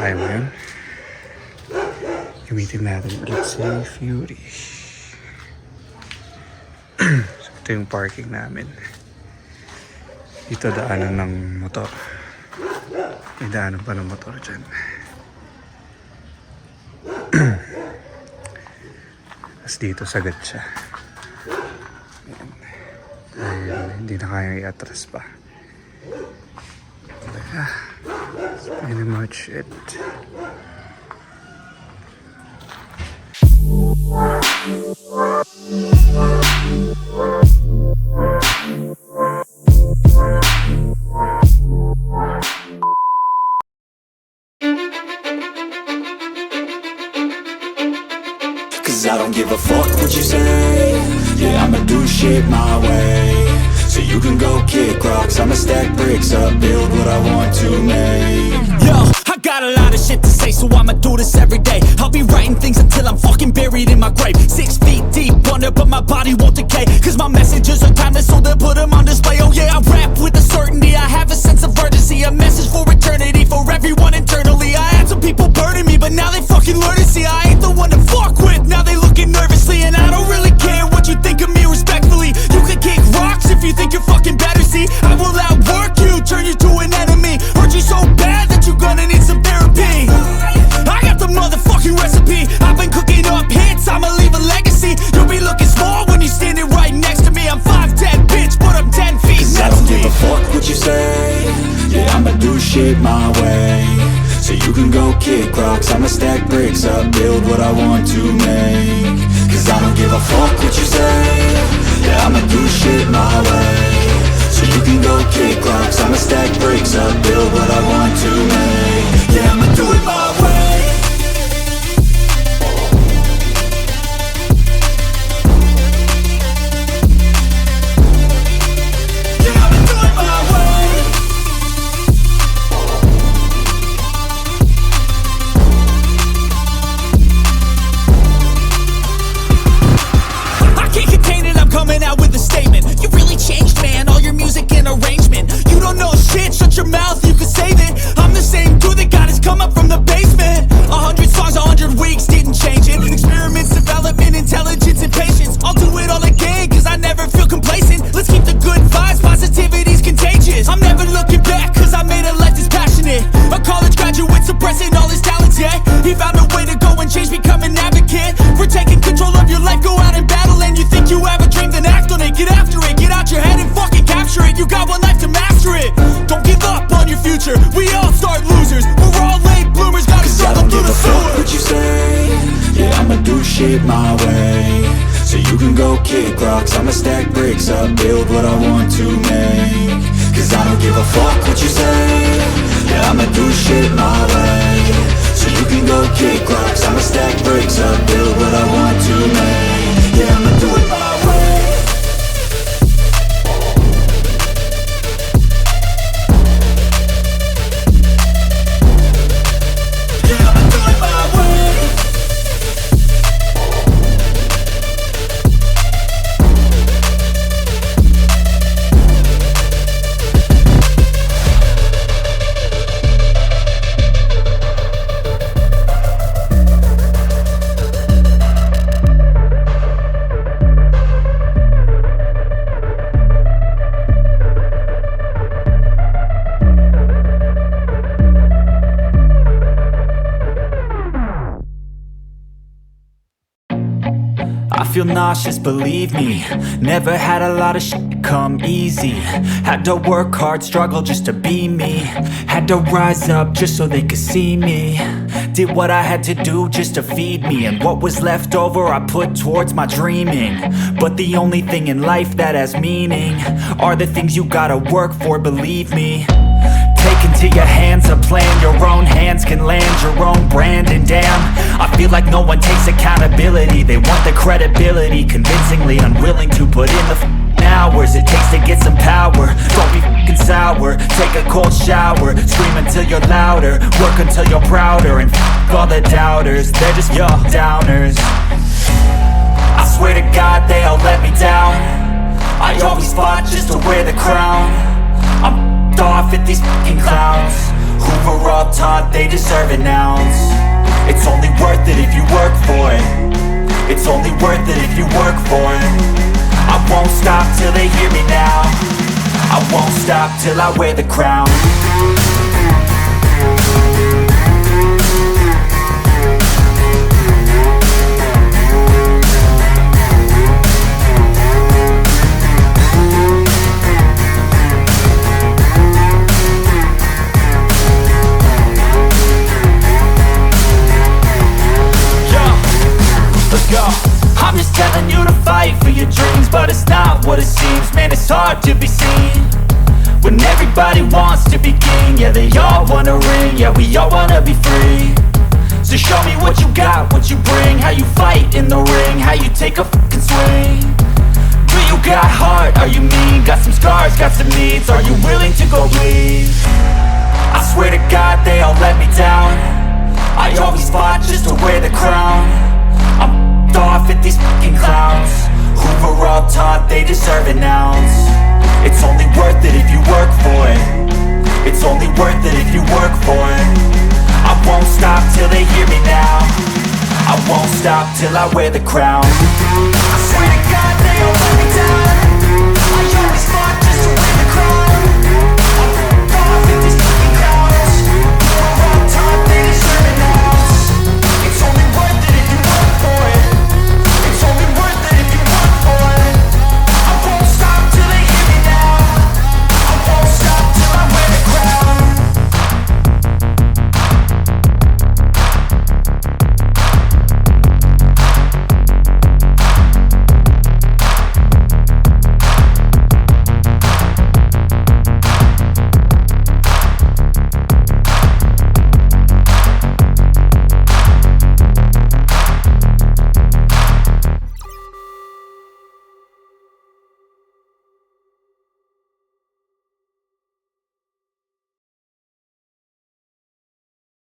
tayo ngayon. Gamitin natin ulit si Fury. So, ito yung parking namin. Dito daanan ng motor. May daanan pa ng motor dyan. Tapos dito sagad siya. Ayan. Hindi na kayang i-atras pa. But, that's pretty much it. Cause I don't give a fuck what you say. Yeah, I'ma do shit my way. So you can go kick rocks, I'ma stack bricks up, build what I want to make. Yo, I got a lot of shit to say, so I'ma do this every day. I'll be writing things until I'm fucking buried in my grave. 6 feet deep under, but my body won't decay. Cause my messages are timeless, so they'll put them on display. Oh yeah, I rap with a certainty, I have a sense of urgency. A message for eternity, for everyone internally. I had some people burning me, but now they fucking learn to see I ain't the one to fuck with, now they looking nervously. And I don't really care what you think of me respectfully. You can kick rocks if you think you're fucking better, see. I will outwork you, turn you to an enemy. Hurt you so bad that you're gonna need some therapy. I got the motherfucking recipe. I've been cooking up hits, I'ma leave a legacy. You'll be looking small when you're standing right next to me. I'm 5'10", bitch, but I'm 10 feet Cause next I don't to give me. a fuck what you say. Yeah, I'ma do shit my way. So you can go kick rocks, I'ma stack bricks up, build what I want to make. Cause I don't give a fuck what you say. Yeah, I'ma do shit my way. So you can go kick rocks, I'ma stack bricks up, build what I want to make. Yeah, I'ma do it my way. Coming out with a statement. You really changed, man, all your music and arrangement. You don't know shit, shut your mouth, you can save it. I'm the same dude that got his come up from the basement. 100 songs, 100 weeks, didn't change it. Experiments, development, intelligence, and patience. I'll do it all again, cause I never feel complacent. Let's keep the good vibes, positivity's contagious. I'm never looking back, cause I made a life that's passionate. A college graduate suppressing all his talents, yeah. He found a way to go and change, become an advocate. For taking control of your life, go out and battle. And you think you have a dream, then act on it. Get after it, get out your head and fucking capture it. You got one life to master it. Don't give up on your future, we all start losers. We're all late bloomers, gotta struggle through the sewer. What you say? Yeah, I'ma do shit my way. So you can go kick rocks, I'ma stack bricks up, build what I want to make. Cause I don't give a fuck what you say. Yeah, I'ma do shit my way. So you can go kick rocks, I'ma stack bricks up, build what I want to make. Yeah, I'ma do it my way. Yeah, I'ma do it my way. I feel nauseous, believe me. Never had a lot of shit come easy. Had to work hard, struggle just to be me. Had to rise up just so they could see me. Did what I had to do just to feed me. And what was left over I put towards my dreaming. But the only thing in life that has meaning are the things you gotta work for, believe me. Take into your hands a plan. Your own hands can land your own brand. And damn, I feel like no one takes accountability. They want the credibility, convincingly unwilling to put in the hours it takes to get some power. Don't be f***ing sour, take a cold shower. Scream until you're louder, work until you're prouder. And f*** all the doubters, they're just your downers. I swear to God they all let me down. I always fought just to wear the crown. I'm f***ed off at these f***ing clowns who were all taught they deserve an ounce. It's only worth it if you work for it. It's only worth it if you work for it. I won't stop till they hear me now. I won't stop till I wear the crown. I'm just telling you to fight for your dreams, but it's not what it seems. Man, it's hard to be seen when everybody wants to be king. Yeah, they all wanna ring, yeah, we all wanna be free. So show me what you got, what you bring, how you fight in the ring, how you take a fucking swing. Do you got heart, are you mean? Got some scars, got some needs, are you willing to go bleed? I swear to God they all let me down. I always fought just to wear the crown. I'm off at these fucking clowns who were all taught they deserve an ounce. It's only worth it if you work for it. It's only worth it if you work for it. I won't stop till they hear me now. I won't stop till I wear the crown. I swear to God they all let me